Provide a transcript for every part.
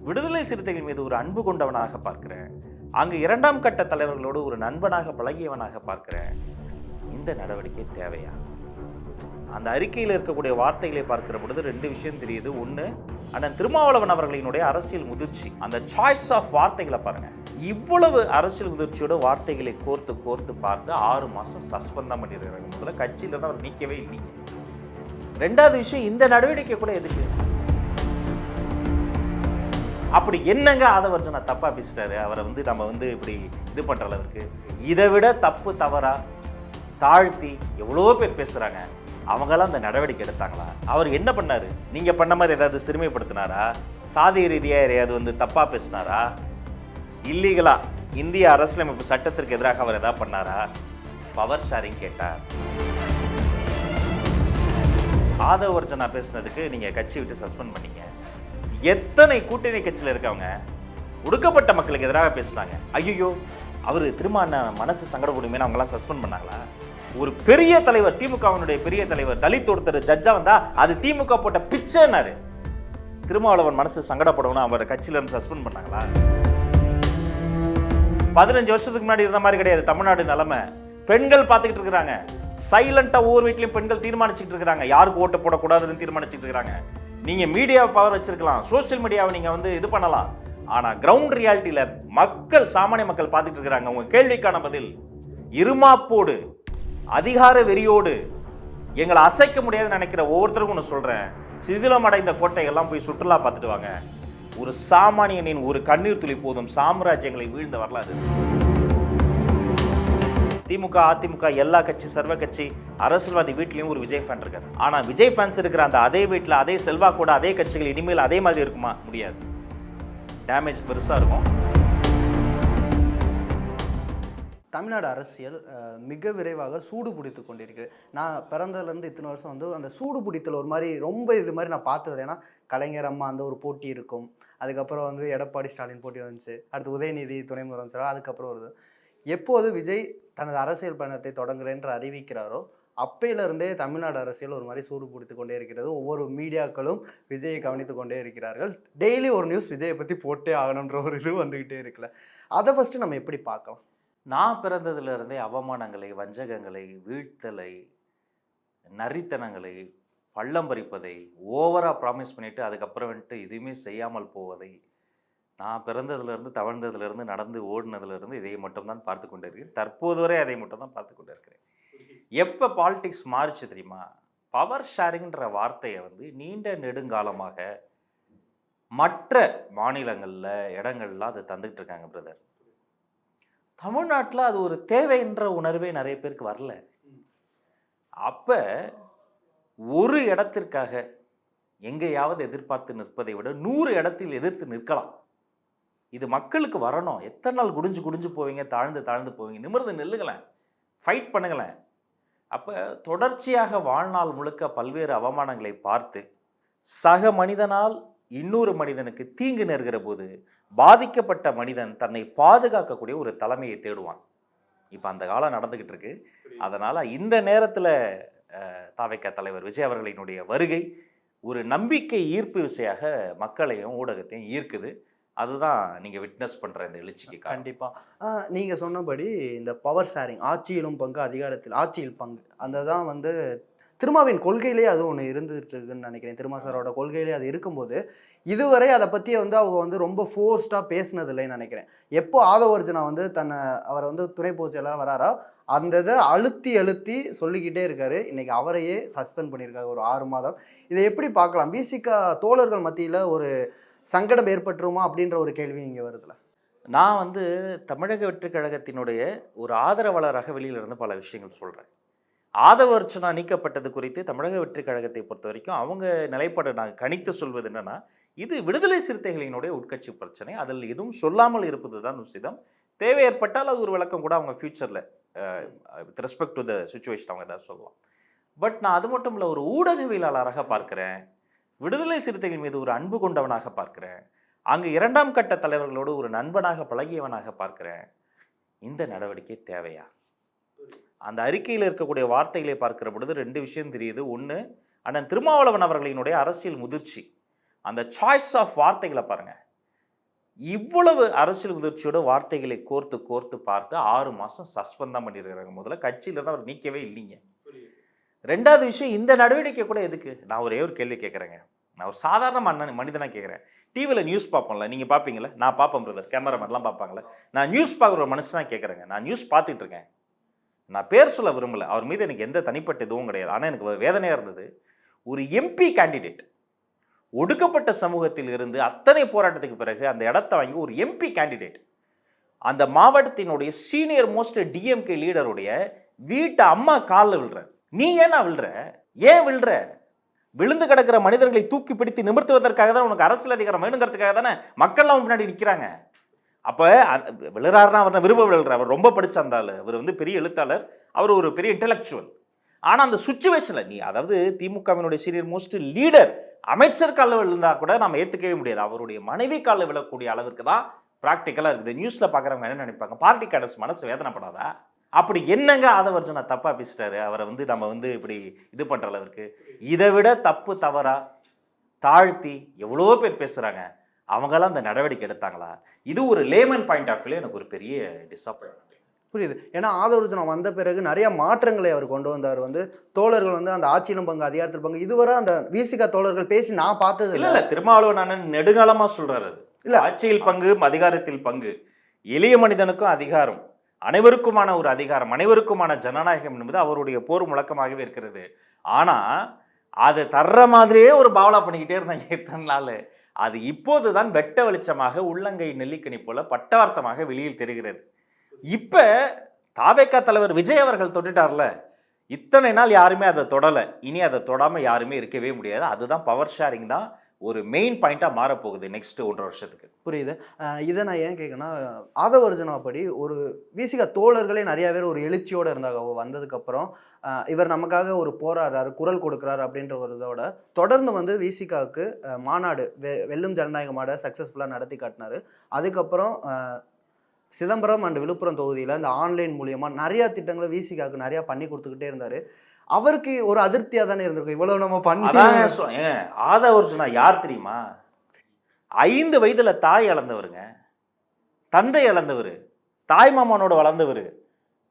விடுதலை சிறுத்தைகள் மீது ஒரு அன்பு கொண்டவனாக பார்க்கிறேன். அங்கு இரண்டாம் கட்ட தலைவர்களோடு ஒரு நண்பனாக பழகியவனாக பார்க்கிறேன். இந்த நடவடிக்கை தேவையா? அந்த அறிக்கையில் இருக்கக்கூடிய வார்த்தைகளை பார்க்கிற பொழுது ரெண்டு விஷயம் தெரியுது. ஒன்று, அண்ணன் திருமாவளவன் அவர்களினுடைய அரசியல் முதிர்ச்சி, அந்த சாய்ஸ் ஆஃப் வார்த்தைகளை பாருங்க. இவ்வளவு அரசியல் முதிர்ச்சியோட வார்த்தைகளை கோர்த்து கோர்த்து பார்த்து 6 மாசம் சஸ்பெண்ட் தான் பண்ணிருக்காங்க. முதல்ல கட்சியில அவர் நீக்கவே இல்லைங்க. ரெண்டாவது விஷயம், இந்த நடவடிக்கை கூட எதுக்கு? அப்படி என்னங்க ஆதவர்ஜனா தப்பா பேசிட்டாரு? அவரை நம்ம இப்படி இது பண்ற அளவுக்கு இதை விட தப்பு தவறா தாழ்த்தி எவ்வளோ பேர் பேசுறாங்க. அவங்களாம் அந்த நடவடிக்கை எடுத்தாங்களா? அவர் என்ன பண்ணாரு? நீங்க பண்ண மாதிரி ஏதாவது சிறுமைப்படுத்தினாரா? சாதி ரீதியா யாரையாவது தப்பா பேசினாரா? இல்லீகலா இந்திய அரசியலமைப்பு சட்டத்திற்கு எதிராக அவர் ஏதாவது பண்ணாரா? பவர் ஷேரிங் கேட்டார். ஆதவர்ஜனா பேசுனதுக்கு நீங்க கட்சி விட்டு சஸ்பெண்ட் பண்ணீங்க. எத்தனை கூட்டணி கட்சியில் இருக்கவங்க ஒடுக்கப்பட்ட மக்களுக்கு எதிராக பேசுனாங்க. ஐயோ அவர் திரும்ப மனசு சங்கடப்படுமே அவங்களாம் சஸ்பெண்ட் பண்ணாங்களா? ஒரு பெரிய தலைவர், திமுகவினுடைய பெரிய தலைவர், தலித் ஒருத்தர் ஜட்ஜா வந்தா அது திமுக போட்ட பிச்சைன்னாரு. திருமாவளவன் மனசு சங்கடப்படணும் அவர் கட்சியில இருந்து சஸ்பெண்ட் பண்ணாங்களா? 15 வருஷத்துக்கு முன்னாடி இருந்த மாதிரி கிடையாது தமிழ்நாடு நிலைமை. பெண்கள் பார்த்துக்கிட்டு இருக்கிறாங்க. சைலண்டா ஒவ்வொரு வீட்லயும் பெண்கள் தீர்மானிச்சுட்டு இருக்காங்க யாருக்கு ஓட்டு போடக்கூடாதுன்னு தீர்மானிச்சுட்டு இருக்காங்க. நீங்க மீடியா பவர் வச்சிருக்கலாம், சோசியல் மீடியாவை நீங்க இது பண்ணலாம். ஆனா கிரவுண்ட் ரியாலிட்டியில மக்கள், சாமானிய மக்கள் பார்த்துட்டு இருக்கிறாங்க. உங்க கேள்விக்கான பதில், இருமாப்போடு அதிகார வெறியோடு எங்களை அசைக்க முடியாதுன்னு நினைக்கிற ஒவ்வொருத்தருக்கும் ஒன்று சொல்றேன். சிதிலம் அடைந்த கோட்டைகள்லாம் போய் சுற்றுலா பார்த்துட்டு வாங்க. ஒரு சாமானியனின் ஒரு கண்ணீர் துளி போதும் சாம்ராஜ்யங்களை வீழ்ந்த வரலாறு. திமுக, அதிமுக, எல்லா கட்சி, சர்வ கட்சி, அரசியல்வாதி வீட்லயும் ஒரு விஜய் ஃபேன் இருக்காரு. ஆனா விஜய் ஃபேன்ஸ் இருக்கிற அந்த அதே வீட்டில் அதே செல்வாக்கோட அதே கட்சிகள் இனிமேல் அதே மாதிரி இருக்குமா? முடியாது. டேமேஜ் பெருசா இருக்கும். தமிழ்நாடு அரசியல் மிக விரைவாக சூடு பிடித்து கொண்டிருக்கிறது. நான் பிறந்ததுலேருந்து இத்தனை வருஷம் அந்த சூடு பிடித்தல் ஒரு மாதிரி ரொம்ப இது மாதிரி நான் பார்த்தது. ஏன்னா கலைஞர் அம்மா அந்த ஒரு போட்டி இருக்கும், அதுக்கப்புறம் எடப்பாடி ஸ்டாலின் போட்டி வந்துச்சு, அடுத்து உதயநிதி துணை முதலமைச்சர், அதுக்கப்புறம் வருது. எப்போது விஜய் தனது அரசியல் பயணத்தை தொடங்குறேன்று அறிவிக்கிறாரோ அப்பையிலிருந்தே தமிழ்நாடு அரசியல் ஒரு மாதிரி சூடு பிடித்து கொண்டே இருக்கிறது. ஒவ்வொரு மீடியாக்களும் விஜயை கவனித்து கொண்டே இருக்கிறார்கள். டெய்லி ஒரு நியூஸ் விஜயை பற்றி போட்டே ஆகணுன்ற ஒரு இது வந்துக்கிட்டே இருக்குல்ல. அதை ஃபஸ்ட்டு நம்ம எப்படி பார்க்கலாம்? நான் பிறந்ததுலேருந்தே அவமானங்களை, வஞ்சகங்களை, வீழ்த்தலை, நரித்தனங்களை, பள்ளம் பறிப்பதை, ஓவராக ப்ராமிஸ் பண்ணிவிட்டு அதுக்கப்புறம் எதுவுமே செய்யாமல் போவதை, நான் பிறந்ததுலேருந்து, தவழ்ந்ததுலேருந்து, நடந்து ஓடினதுலேருந்து இதை மட்டும்தான் பார்த்து கொண்டு இருக்கிறேன். தற்போது வரை அதை மட்டும் தான் பார்த்து கொண்டு இருக்கிறேன். எப்போ பாலிடிக்ஸ் மாறிச்சு தெரியுமா? பவர் ஷேரிங்ன்ற வார்த்தையை நீண்ட நெடுங்காலமாக மற்ற மாநிலங்களில் இடங்கள்லாம் அதை தந்துக்கிட்டு இருக்காங்க பிரதர். தமிழ்நாட்டில் அது ஒரு தேவைன்ற உணர்வே நிறைய பேருக்கு வரல. அப்ப ஒரு இடத்திற்காக எங்கேயாவது எதிர்பார்த்து நிற்பதை விட 100 இடத்தில் எதிர்த்து நிற்கலாம். இது மக்களுக்கு வரணும். எத்தனை நாள் குடிஞ்சு குடிஞ்சு போவீங்க, தாழ்ந்து தாழ்ந்து போவீங்க? நிமிர்ந்து நில்லுங்களேன், ஃபைட் பண்ணுங்களேன். அப்போ தொடர்ச்சியாக வாழ்நாள் முழுக்க பல்வேறு அவமானங்களை பார்த்து சக மனிதனால் இன்னொரு மனிதனுக்கு தீங்கு நேர்கிற போது பாதிக்கப்பட்ட மனிதன் தன்னை பாதுகாக்கக்கூடிய ஒரு தலைமையை தேடுவான். இப்போ அந்த காலம் நடந்துகிட்டு இருக்கு. அதனால இந்த நேரத்தில் தாவேகா தலைவர் விஜய் அவர்களினுடைய வருகை ஒரு நம்பிக்கை ஈர்ப்பு விசையாக மக்களையும் ஊடகத்தையும் ஈர்க்குது. அதுதான் நீங்கள் விட்னஸ் பண்ணுற இந்த எழுச்சிக்கு. கண்டிப்பாக நீங்கள் சொன்னபடி இந்த பவர் ஷேரிங், ஆட்சியிலும் பங்கு அதிகாரத்தில் ஆட்சியில் பங்கு, அந்த தான் திருமாவின் கொள்கையிலே அது ஒன்று இருந்துட்டு இருக்குன்னு நினைக்கிறேன். திருமா சாரோட கொள்கையிலே அது இருக்கும்போது இதுவரை அதை பற்றி அவங்க ரொம்ப ஃபோர்ஸ்டாக பேசினதில்லைன்னு நினைக்கிறேன். எப்போ ஆதவர்ஜனா அவரை துணை பொதுச் செயலாளர் வராரோ அந்த இதை அழுத்தி அழுத்தி சொல்லிக்கிட்டே இருக்காரு. இன்னைக்கு அவரையே சஸ்பெண்ட் பண்ணியிருக்காரு ஒரு 6 மாதம். இதை எப்படி பார்க்கலாம்? விசிக தோழர்கள் மத்தியில் ஒரு சங்கடம் ஏற்பட்டுருமா அப்படின்ற ஒரு கேள்வி இங்கே வருதுல. நான் தமிழக வெற்றி கழகத்தினுடைய ஒரு ஆதரவாளராக வெளியிலிருந்து பல விஷயங்கள் சொல்கிறேன். ஆதவர்ஜனா நீக்கப்பட்டது குறித்து தமிழக வெற்றி கழகத்தை பொறுத்த வரைக்கும் அவங்க நிலைப்பாடு நான் கணித்து சொல்வது என்னன்னா, இது விடுதலை சிறுத்தைகளினுடைய உட்கட்சி பிரச்சனை, அதில் எதுவும் சொல்லாமல் இருப்பது தான் உசிதம். தேவை ஏற்பட்டால் அது ஒரு விளக்கம் கூட அவங்க ஃபியூச்சரில் with respect to the situation அவங்க தான் சொல்லலாம். பட் நான் அது மட்டும் இல்லை, ஒரு ஊடகவியலாளராக பார்க்குறேன், விடுதலை சிறுத்தைகள் மீது ஒரு அன்பு கொண்டவனாக பார்க்கிறேன், அங்கு இரண்டாம் கட்ட தலைவர்களோடு ஒரு நண்பனாக பழகியவனாக பார்க்கிறேன். இந்த நடவடிக்கை தேவையா? அந்த அறிக்கையில் இருக்கக்கூடிய வார்த்தைகளை பார்க்கிற பொழுது ரெண்டு விஷயம் தெரியுது. ஒன்று, அண்ணன் திருமாவளவன் அவர்களினுடைய அரசியல் முதிர்ச்சி, அந்த சாய்ஸ் ஆஃப் வார்த்தைகளை பாருங்க. இவ்வளவு அரசியல் முதிர்ச்சியோட வார்த்தைகளை கோர்த்து கோர்த்து பார்த்து 6 மாசம் சஸ்பெண்ட் தான் பண்ணியிருக்காங்க. முதல்ல கட்சியில தான் அவர் நீக்கவே இல்லைங்க. ரெண்டாவது விஷயம், இந்த நடவடிக்கை கூட எதுக்கு? நான் ஒரே ஒரு கேள்வி கேட்குறேங்க. நான் ஒரு சாதாரண மனிதனா கேட்குறேன். டிவியில் நியூஸ் பார்ப்போம்ல, நீங்கள் பார்ப்பீங்களா? நான் பார்ப்பேன் பிரதர், கேமராமேன்லாம் பார்ப்பாங்களே. நான் நியூஸ் பார்க்குற ஒரு மனுஷனா கேட்குறேங்க. நான் நியூஸ் பார்த்துட்டு இருக்கேன். நான் பேர் சொல்ல விரும்பல, அவர் மீது எனக்கு எந்த தனிப்பட்ட இதுவும் கிடையாது. ஆனால் எனக்கு வேதனையாக இருந்தது. ஒரு எம்பி கேண்டிடேட், ஒடுக்கப்பட்ட சமூகத்தில் இருந்து அத்தனை போராட்டத்துக்கு பிறகு அந்த இடத்த வாங்கி ஒரு எம்பி கேண்டிடேட், அந்த மாவட்டத்தினுடைய சீனியர் மோஸ்ட் டிஎம்கே லீடருடைய வீட்டை அம்மா காலில் விழுற. நீ ஏன்னா விழுற? ஏன் விழுற? விழுந்து கிடக்கிற மனிதர்களை தூக்கி பிடித்து நிமிர்த்துவதற்காக தான் உனக்கு அரசியல் அதிகாரம் வேணுங்கிறதுக்காக தானே மக்கள்லாம் முன்னாடி நிற்கிறாங்க. அப்போ விழுறாருன்னா அவர் விரும்ப விழுறார். அவர் ரொம்ப படிச்ச அந்த ஆள், அவர் வந்து பெரிய எழுத்தாளர், அவர் ஒரு பெரிய இன்டெலெக்சுவல். ஆனால் அந்த சுச்சுவேஷனில் நீ, அதாவது திமுகவினுடைய சீனியர் மோஸ்ட் லீடர் அமைச்சர் காலில் விழுந்தா கூட நம்ம ஏற்றுக்கவே முடியாது. அவருடைய மனைவி காலில் விழக்கூடிய அளவுக்கு தான் ப்ராக்டிக்கலாக இருக்குது. நியூஸில் பார்க்குறவங்க என்ன நினைப்பாங்க? பார்ட்டி கேடர்ஸ் மனசு வேதனைப்படாதா? அப்படி என்னங்க ஆதவர்ஜுனா தப்பா பேசிட்டாரு? அவரை வந்து நம்ம வந்து இப்படி இது பண்ற அளவுக்கு இதை விட தப்பு தவறா தாழ்த்தி எவ்வளோ பேர் பேசுறாங்க. அவங்களாம் அந்த நடவடிக்கை எடுத்தாங்களா? இது ஒரு லேமன் பாயிண்ட் ஆஃப் வியூல எனக்கு ஒரு பெரிய டிசப்பாயின்மெண்ட். புரியுது. ஏன்னா ஆதவர்ஜுனா வந்த பிறகு நிறைய மாற்றங்களை அவர் கொண்டு வந்தார். வந்து தோழர்கள் வந்து அந்த ஆட்சியிலும் பங்கு, அதிகாரத்தில் பங்கு, இதுவரை அந்த விசிக தோழர்கள் பேசி நான் பார்த்தது இல்ல. திருமாவளவன் அண்ணன் நெடுங்காலமா சொல்றாரு, இல்ல ஆட்சியில் பங்கு அதிகாரத்தில் பங்கு, எளிய மனிதனுக்கும் அதிகாரம், அனைவருக்குமான ஒரு அதிகாரம், அனைவருக்குமான ஜனநாயகம் என்பது அவருடைய போர் முழக்கமாகவே இருக்கிறது. ஆனா அதை தர்ற மாதிரியே ஒரு பாவலா பண்ணிக்கிட்டே இருந்தாங்க இத்தனை நாள். அது இப்போதுதான் வெட்ட வெளிச்சமாக உள்ளங்கை நெல்லிக்கனி போல பட்டவார்த்தமாக வெளியில் தெரிகிறது. இப்ப தாவேகா தலைவர் விஜய் அவர்கள் தொட்டுட்டார்ல, இத்தனை நாள் யாருமே அதை தொடலை, இனி அதை தொடாம யாருமே இருக்கவே முடியாது. அதுதான் பவர் ஷேரிங் தான் ஒரு மெயின் பாயிண்டா மாறப்போகுது நெக்ஸ்ட் 1.5 வருஷத்துக்கு. புரியுது. இதை நான் ஏன் கேட்கணும், ஆதவர்ஜுனா படி ஒரு விசிக தோழர்களே நிறைய பேர் ஒரு எழுச்சியோடு இருந்தாங்க. அவங்க வந்ததுக்கப்புறம் இவர் நமக்காக ஒரு போராடுறாரு, குரல் கொடுக்குறாரு அப்படின்ற ஒரு இதோட தொடர்ந்து வந்து விசிகாவுக்கு மாநாடு வெல்லும் ஜனநாயக மாநாடு சக்ஸஸ்ஃபுல்லாக நடத்தி காட்டினாரு. அதுக்கப்புறம் சிதம்பரம் அண்ட் விழுப்புரம் தொகுதியில் இந்த ஆன்லைன் மூலியமாக நிறையா திட்டங்களை விசிகாவுக்கு நிறையா பண்ணி கொடுத்துக்கிட்டே இருந்தார். அவருக்கு ஒரு அதிருப்தியாக தானே இருந்திருக்கும், இவ்வளவு நம்ம பண்ணி. ஆதவர்ஜுனா யார் தெரியுமா? 5 வயதுல தாய் இழந்தவருங்க, தந்தை இழந்தவர், தாய் மாமனோட வளர்ந்தவர்,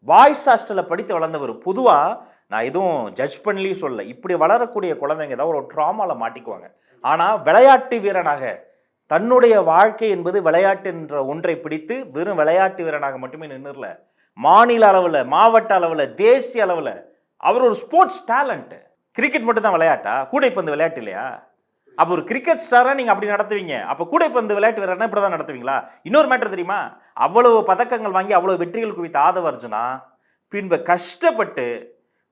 பாய்ஸ் ஹாஸ்டலில் படித்து வளர்ந்தவர். பொதுவாக நான் எதுவும் ஜட்ஜ் பண்ணி சொல்ல, இப்படி வளரக்கூடிய குழந்தைங்க தான் ஒரு ட்ராமாவில் மாட்டிக்குவாங்க. ஆனால் விளையாட்டு வீரனாக தன்னுடைய வாழ்க்கை என்பது விளையாட்டு என்ற ஒன்றை பிடித்து வெறும் விளையாட்டு வீரனாக மட்டுமே நின்றுல, மாநில அளவில், மாவட்ட அளவில், தேசிய அளவில் அவர் ஒரு ஸ்போர்ட்ஸ் டேலண்ட். கிரிக்கெட் மட்டும் தான் விளையாட்டா? கூடைப்பந்து விளையாட்டு இல்லையா? அப்போ ஒரு கிரிக்கெட் ஸ்டாரா நீங்க அப்படி நடத்துவீங்க, அப்போ கூடைப்பந்து விளையாட்டு வீரர்னா இப்படி தான் நடத்துவீங்களா? இன்னொரு மேட்டர் தெரியுமா? அவ்வளவு பதக்கங்கள் வாங்கி அவ்வளவு வெற்றிகள் குவித்த ஆதவர்ஜுனா பின்பு கஷ்டப்பட்டு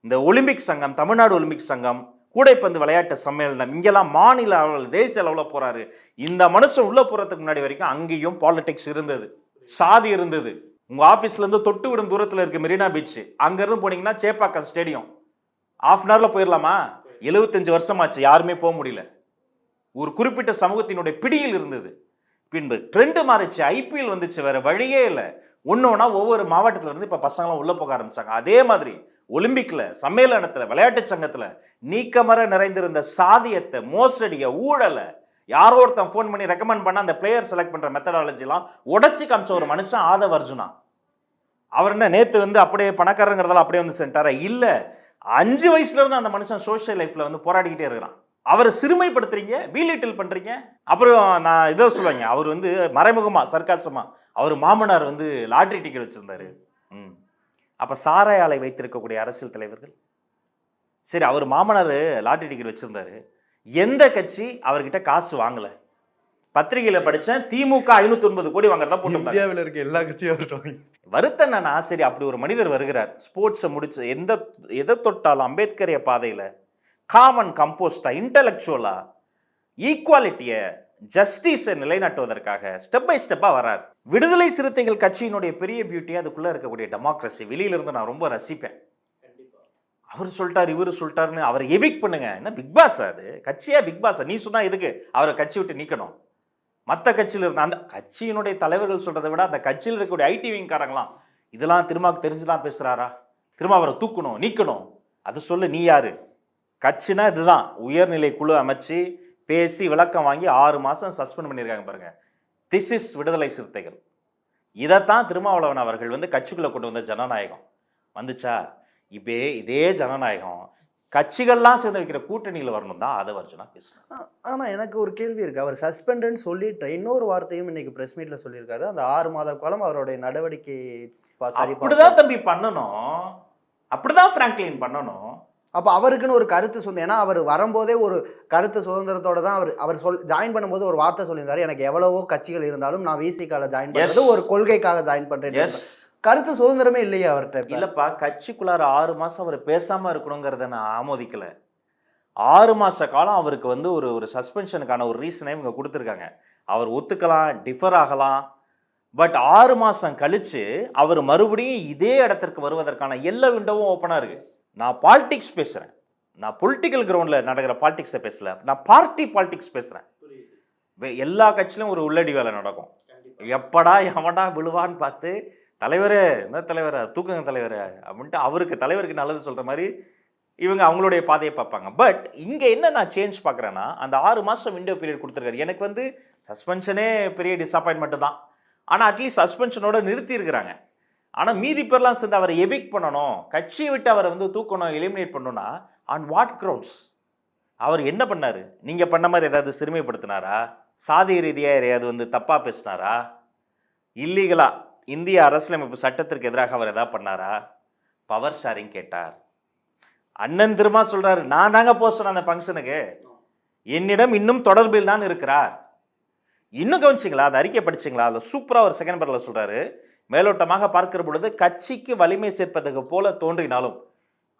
இந்த ஒலிம்பிக் சங்கம், தமிழ்நாடு ஒலிம்பிக் சங்கம், கூடைப்பந்து விளையாட்டு சம்மேளனம், இங்கெல்லாம் மாநில அளவில், தேசிய அளவில் போறாரு. இந்த மனுஷன் உள்ள போறதுக்கு முன்னாடி வரைக்கும் அங்கேயும் பாலிடிக்ஸ் இருந்தது, சாதி இருந்தது. உங்க ஆஃபீஸ்ல இருந்து தொட்டு விடும் தூரத்தில் இருக்கு மெரினா பீச், அங்கிருந்து போனீங்கன்னா சேப்பாக்கம் ஸ்டேடியம், ½ hourல போயிடலாமா? 75 வருஷமாச்சு, யாருமே போக முடியல. ஒரு குறிப்பிட்ட சமூகத்தினுடைய பிடியில் இருந்தது. பின்பு ட்ரெண்டு மாறிச்சு, ஐபிஎல் வந்துச்சு, வேற வழியே இல்லை. ஒன்னொன்னா ஒவ்வொரு மாவட்டத்துல இருந்து இப்ப பசங்களாம் உள்ள போக ஆரம்பிச்சாங்க. அதே மாதிரி ஒலிம்பிக்ல, சம்மேளனத்துல, விளையாட்டு சங்கத்துல நீக்கமர நிறைந்திருந்த சாதியத்தை, மோசடிய, ஊழலை யாரோ ஒருத்தன் ஃபோன் பண்ணி ரெக்கமெண்ட் பண்ண அந்த பிளேயர் செலக்ட் பண்ற மெத்தடாலஜி எல்லாம் உடைச்சு காமிச்ச ஒரு மனுஷன் ஆதவர்ஜுனா. அவர் என்ன நேத்து வந்து அப்படியே பணக்காரங்கிறதால அப்படியே வந்து சென்றாரா? இல்ல, 5 வயசுல இருந்து அந்த மனுஷன் சோஷியல் லைஃப்ல வந்து போராடிக்கிட்டே இருக்கிறான். அவரை சிறுமைப்படுத்துறீங்க, வீலிட்டில் பண்றீங்க. அப்புறம் நான் இதை சொல்லுவாங்க, அவர் வந்து மறைமுகமா சர்க்காசமா அவர் மாமனார் வந்து லாட்டரி டிக்கெட் வச்சிருந்தாரு. அப்ப சாராய ஆலை வைத்திருக்கக்கூடிய அரசியல் தலைவர்கள், சரி அவர் மாமனார் லாட்டரி டிக்கெட் வச்சிருந்தாரு, எந்த கட்சி அவர்கிட்ட காசு வாங்கல? பத்திரிகையில படிச்சேன், திமுக 509 கோடி வாங்குறதா போட்டு இந்தியாவில் இருக்க எல்லா கட்சியும். வருத்தம் என்னன்னா, சரி அப்படி ஒரு மனிதர் வருகிறார், ஸ்போர்ட்ஸை முடிச்சு எதை தொட்டாலும் அம்பேத்கரிய பாதையில காமன் கம்போஸ்டா, இன்டெலெக்சுவலா, ஈக்குவாலிட்டியை, ஜஸ்டிஸை நிலைநாட்டுவதற்காக ஸ்டெப் பை ஸ்டெப்பா வரார். விடுதலை சிறுத்தைகள் கட்சியினுடைய பெரிய பியூட்டியா அதுக்குள்ள இருக்கக்கூடிய டெமோக்ரஸி. வெளியிலிருந்து நான் ரொம்ப ரசிப்பேன். அவர் சொல்லிட்டார், இவரு சொல்லிட்டாருன்னு அவரை எவிக் பண்ணுங்க. என்ன பிக் பாஸ்? அது கட்சியா பிக் பாஸ்? நீ சொன்னா எதுக்கு அவரை கட்சி விட்டு நீக்கணும்? மற்ற கட்சியில் இருந்த அந்த கட்சியினுடைய தலைவர்கள் சொல்றதை விட அந்த கட்சியில் இருக்கக்கூடிய ஐடிவிங்காரங்களாம் இதெல்லாம் திருமாவுக்கு தெரிஞ்சுதான் பேசுறாரா? திரும்ப அவரை தூக்கணும், நீக்கணும். அது சொல்ல நீ யாரு? கட்சினா இதுதான். உயர்நிலை குழு அமைச்சு பேசி விளக்கம் வாங்கி 6 மாசம் சஸ்பெண்ட் பண்ணியிருக்காங்க பாருங்க. திஸ் இஸ் விடுதலை சிறுத்தைகள். இதைத்தான் திருமாவளவன் அவர்கள் வந்து கட்சிக்குள்ளே கொண்டு வந்த ஜனநாயகம் வந்துச்சா. இப்போ இதே ஜனநாயகம் கட்சிகள்லாம் சேர்ந்து வைக்கிற கூட்டணியில் வரணும் தான் அதை வர்ஜனா பேசுகிறேன். ஆனா எனக்கு ஒரு கேள்வி இருக்கு. அவர் சஸ்பெண்டுன்னு சொல்லிட்டு இன்னொரு வார்த்தையும் இன்னைக்கு பிரஸ் மீட்ல சொல்லியிருக்காரு. அந்த 6 மாத காலம் அவருடைய நடவடிக்கை அப்படிதான் தம்பி பண்ணணும், அப்படிதான் பிராங்க்லின் பண்ணணும். அப்ப அவருக்குன்னு ஒரு கருத்து சொன்னேன். ஏன்னா அவர் வரும்போதே ஒரு கருத்து சுதந்திரத்தோட தான் அவர் ஜாயின் பண்ணும்போது ஒரு வார்த்தை சொல்லியிருந்தாரு. எனக்கு எவ்வளவோ கட்சிகள் இருந்தாலும் நான் விசிகால ஜாயின் பண்ணது ஒரு கொள்கைக்காக ஜாயின் பண்றேன். கருத்து சுதந்திரமே இல்லையா அவர்கிட்ட? இல்லப்பா, கட்சிக்குள்ளார 6 மாசம் அவர் பேசாம இருக்கணுங்கிறத நான் ஆமோதிக்கல. 6 மாச காலம் அவருக்கு வந்து ஒரு சஸ்பென்ஷனுக்கான ஒரு ரீசனை இவங்க கொடுத்துருக்காங்க. அவர் ஒத்துக்கலாம், டிஃபர் ஆகலாம். பட் 6 மாசம் கழிச்சு அவர் மறுபடியும் இதே இடத்திற்கு வருவதற்கான எல்லா விண்டோவும் ஓப்பனா இருக்கு. நான் பாலிடிக்ஸ் பேசுறேன், நான் பொலிட்டிக்கல் கிரவுண்ட்ல நடக்கிற பாலிடிக்ஸை பேசல, நான் பார்ட்டி பாலிடிக்ஸ் பேசுறேன். எல்லா கட்சியிலும் ஒரு உள்ளடி வேலை நடக்கும். எப்படா எவடா விழுவான்னு பார்த்து தலைவரே என்ன தலைவரே தூக்குங்க தலைவரே அப்படின்ட்டு அவருக்கு தலைவருக்கு நல்லது சொல்ற மாதிரி இவங்க அவங்களுடைய பாதையை பார்ப்பாங்க. பட் இங்கே என்ன நான் சேஞ்ச் பார்க்குறேன்னா, அந்த 6 மாதம் விண்டோ பீரியட் கொடுத்துருக்காரு. எனக்கு வந்து சஸ்பென்ஷனே பெரிய டிசப்பாயின்மெண்ட் தான். ஆனால் அட்லீஸ்ட் சஸ்பென்ஷனோட நிறுத்தி இருக்கிறாங்க. ஆனால் மீதி பேர்லாம் சேர்ந்து அவரை எவிக் பண்ணணும், கட்சியை விட்டு அவரை வந்து தூக்கணும், எலிமினேட் பண்ணணும்னா ஆன் வாட் கிரவுண்ட்ஸ்? அவர் என்ன பண்ணார்? நீங்கள் பண்ண மாதிரி ஏதாவது சிறுமைப்படுத்தினாரா? சாதி ரீதியாக யாரையாவது வந்து தப்பாக பேசினாரா? இல்லீகலாக இந்திய அரசியலமைப்பு சட்டத்திற்கு எதிராக அவர் எதாவது பண்ணாரா? பவர் ஷேரிங் கேட்டார். அண்ணன் திருமா சொல்றாரு, நான் தாங்க போக சொன்னேன் அந்த ஃபங்க்ஷனுக்கு, என்னிடம் இன்னும் தொடர்பில் தான் இருக்கிறார். இன்னும் கவனிச்சிங்களா? அந்த அறிக்கை படிச்சிங்களா? அதில் சூப்பராக ஒரு செகண்ட் பேரில் சொல்றாரு, மேலோட்டமாக பார்க்கிற பொழுது கட்சிக்கு வலிமை சேர்ப்பதுக்கு போல தோன்றினாலும்,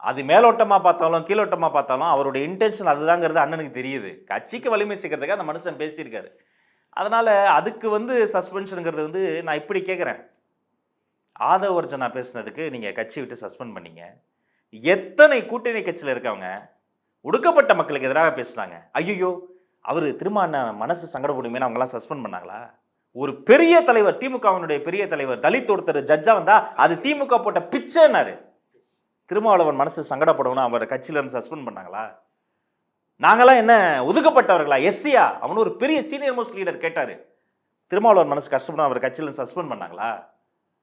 அது மேலோட்டமாக பார்த்தாலும் கீழோட்டமாக பார்த்தாலும் அவருடைய இன்டென்ஷன் அதுதாங்கிறது அண்ணனுக்கு தெரியுது. கட்சிக்கு வலிமை சேர்க்கறதுக்கு அந்த மனுஷன் பேசியிருக்காரு. அதனால அதுக்கு வந்து சஸ்பென்ஷனுங்கிறது வந்து நான் இப்படி கேட்குறேன். ஆதவ அர்ஜுனா பேசுனதுக்கு நீங்கள் கட்சி விட்டு சஸ்பெண்ட் பண்ணீங்க. எத்தனை கூட்டணி கட்சியில் இருக்கவங்க ஒடுக்கப்பட்ட மக்களுக்கு எதிராக பேசுனாங்க. ஐயோ அவர் திரும்ப மனசு சங்கடப்படுமே அவங்களாம் சஸ்பெண்ட் பண்ணாங்களா? ஒரு பெரிய தலைவர், திமுகவினுடைய பெரிய தலைவர், தலித் ஒருத்தர் ஜட்ஜா வந்தா அது திமுக போட்ட பிச்சைன்னாரு. திருமாவளவன் மனசு சங்கடப்படணும் அவரை கட்சியில இருந்து சஸ்பெண்ட் பண்ணாங்களா? நாங்களாம் என்ன ஒதுக்கப்பட்டவர்களா? எஸ்சியா? அவனு ஒரு பெரிய சீனியர் மோஸ்ட் லீடர் கேட்டாரு. திருமாவளவன் மனசு கஷ்டப்படும் அவர் கட்சியில இருந்து சஸ்பெண்ட் பண்ணாங்களா?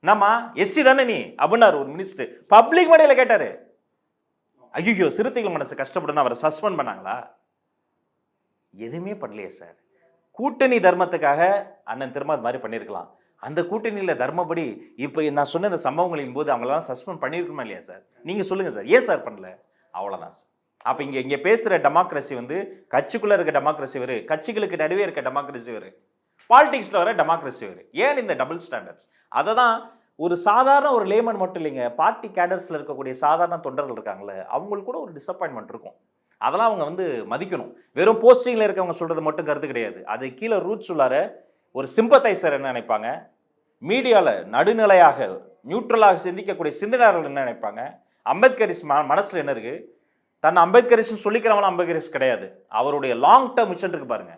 என்னம்மா எஸ்சி தானே நீ அப்படின்னாரு ஒரு மினிஸ்டர். பப்ளிக் மேடையில் கேட்டாரு. ஐயோ சிறுத்தைகள் மனசு கஷ்டப்படும் அவரை சஸ்பெண்ட் பண்ணாங்களா? எதுவுமே பண்ணலையே சார். கூட்டணி தர்மத்துக்காக அண்ணன் திரும்ப அது மாதிரி பண்ணியிருக்கலாம். அந்த கூட்டணியில் தர்மப்படி இப்போ நான் சொன்ன இந்த சம்பவங்களின் போது அவங்களெல்லாம் சஸ்பெண்ட் பண்ணியிருக்கணுமா இல்லையா சார்? நீங்கள் சொல்லுங்கள் சார், ஏன் சார் பண்ணல? அவ்வளோதான் சார். அப்போ இங்கே பேசுகிற டெமோக்ரஸி வந்து கட்சிக்குள்ளே இருக்க டெமோக்ரஸி வேறு, கட்சிகளுக்கு நடுவே இருக்க டெமோக்ரஸி வேறு, பாலிடிக்ஸில் வர டெமோக்ரஸி வேறு. ஏன் இந்த டபுள் ஸ்டாண்டர்ட்ஸ்? அதை தான் ஒரு சாதாரண ஒரு லேமன் மட்டும் இல்லைங்க, பார்ட்டி கேடர்ஸில் இருக்கக்கூடிய சாதாரண தொண்டர்கள் இருக்காங்களே அவங்களுக்கு கூட ஒரு டிசப்பாயின்மெண்ட் இருக்கும். அதெல்லாம் அவங்க வந்து மதிக்கணும். வெறும் போஸ்டிங்கில் இருக்கவங்க சொல்கிறது மட்டும் கருத்து கிடையாது. அது கீழே ரூட்ஸ் உள்ளார ஒரு சிம்பத்தைசர் என்ன நினைப்பாங்க, மீடியாவில் நடுநிலையாக நியூட்ரலாக சிந்திக்கக்கூடிய சிந்தனையாளர்கள் என்ன நினைப்பாங்க, அம்பேத்கரிஸ் மனசில் என்ன இருக்குது, தன் அம்பேத்கரிஸ்ன்னு சொல்லிக்கிறவங்களாம் அம்பேத்கரிஸ் கிடையாது. அவருடைய லாங் டேர்ம் மிஷன் இருக்கு பாருங்க.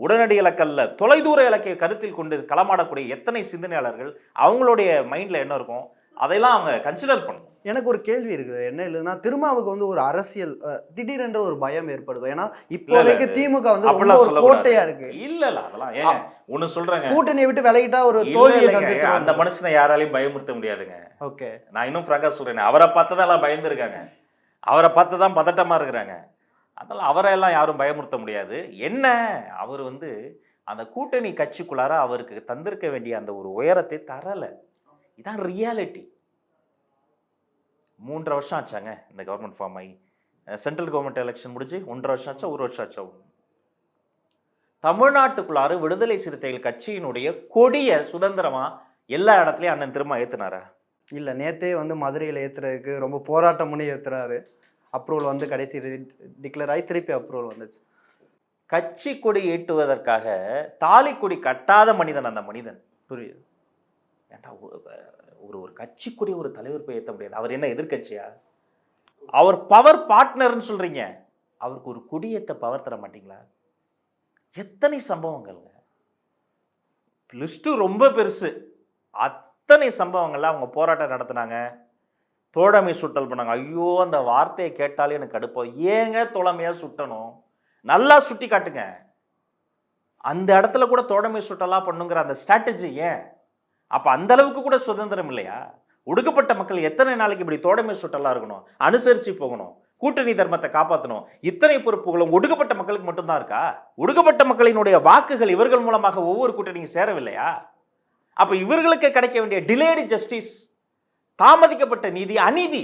உடனடி இலக்கல்ல தொலைதூர இலக்கிய கருத்தில் கொண்டு களமாடக்கூடிய எத்தனை சிந்தனையாளர்கள் அவங்களுடைய மைண்டில் என்ன இருக்கும் அதையெல்லாம் அவங்க கன்சிடர் பண்ணணும். எனக்கு ஒரு கேள்வி இருக்குது. என்ன இல்லைன்னா திருமாவுக்கு வந்து ஒரு அரசியல் திடீரென்ற ஒரு பயம் ஏற்படுது. ஏன்னா இப்போதைக்கு திமுக வந்து ஒரு கோட்டையா இருக்கு. இல்ல அதெல்லாம் ஏன் ஒண்ணு சொல்றேங்க, கூட்டணியை விட்டு விலகிட்டா ஒரு தோல்வியை சந்திச்சு அந்த மனுஷனை யாராலையும் பயமுறுத்த முடியாதுங்க. ஓகே, நான் இன்னும் ஃப்ராங்கா சொல்றேன், அவரை பார்த்து தான் எல்லாம் பயந்துருக்காங்க, அவரை பார்த்து தான் பதட்டமா இருக்கிறாங்க. அதனால அவரையெல்லாம் யாரும் பயமுறுத்த முடியாது. என்ன அவர் வந்து அந்த கூட்டணி கட்சிக்குள்ளார அவருக்கு தந்திருக்க வேண்டிய அந்த ஒரு உயரத்தை தரல. இதான் ரியாலிட்டி. 3.5 வருஷம் ஆச்சாங்க இந்த கவர்மெண்ட் ஃபார்ம் ஆகி. சென்ட்ரல் கவர்மெண்ட் எலெக்ஷன் முடிஞ்சு 1.5 வருஷம் ஆச்சா, 1 வருஷம் ஆச்சா? தமிழ்நாட்டுக்குள்ளார விடுதலை சிறுத்தைகள் கட்சியினுடைய கொடிய சுதந்திரமா எல்லா இடத்துலயும் அண்ணன் திரும்ப ஏத்துனாரா? இல்ல, நேத்தே வந்து மதுரையில் ஏத்துறதுக்கு ரொம்ப போராட்டம் பண்ணி ஏத்துறாரு. அப்ரூவல் வந்து கடைசி டிக்ளேர் ஆகி திருப்பி அப்ரூவல் வந்துச்சு. கட்சி கொடி ஏற்றுவதற்காக தாலி கொடி கட்டாத மனிதன் அந்த மனிதன். புரியுது. ஏன்டா ஒரு கட்சி கொடி ஒரு தலைவர் போய் ஏற்ற முடியாது. அவர் என்ன எதிர்கட்சியா? அவர் பவர் பார்ட்னர்னு சொல்றீங்க, அவருக்கு ஒரு கொடியேற்ற பவர் தர மாட்டீங்களா? எத்தனை சம்பவங்கள்ங்க, லிஸ்ட்டு ரொம்ப பெருசு. அத்தனை சம்பவங்கள்ல அவங்க போராட்டம் நடத்தினாங்க, தோழமை சுட்டல் பண்ணாங்க. ஐயோ அந்த வார்த்தையை கேட்டாலே எனக்கு கடுப்போம். ஏங்க தோழமையா சுட்டணும்? நல்லா சுட்டி காட்டுங்க. அந்த இடத்துல கூட தோழமை சுட்டலா பண்ணுங்கிற அந்த ஸ்ட்ராட்டஜி ஏன்? அப்ப அந்த அளவுக்கு கூட சுதந்திரம் இல்லையா? ஒடுக்கப்பட்ட மக்கள் எத்தனை நாளைக்கு இப்படி தோழமை சுட்டலா இருக்கணும்? அனுசரிச்சு போகணும், கூட்டணி தர்மத்தை காப்பாற்றணும். இத்தனை பொறுப்புகளும் ஒடுக்கப்பட்ட மக்களுக்கு மட்டும்தான் இருக்கா? ஒடுக்கப்பட்ட மக்களினுடைய வாக்குகள் இவர்கள் மூலமாக ஒவ்வொரு கூட்டணியும் சேரவில்லையா? அப்ப இவர்களுக்கு கிடைக்க வேண்டிய டிலேடு ஜஸ்டிஸ், தாமதிக்கப்பட்ட நீதி, அநீதி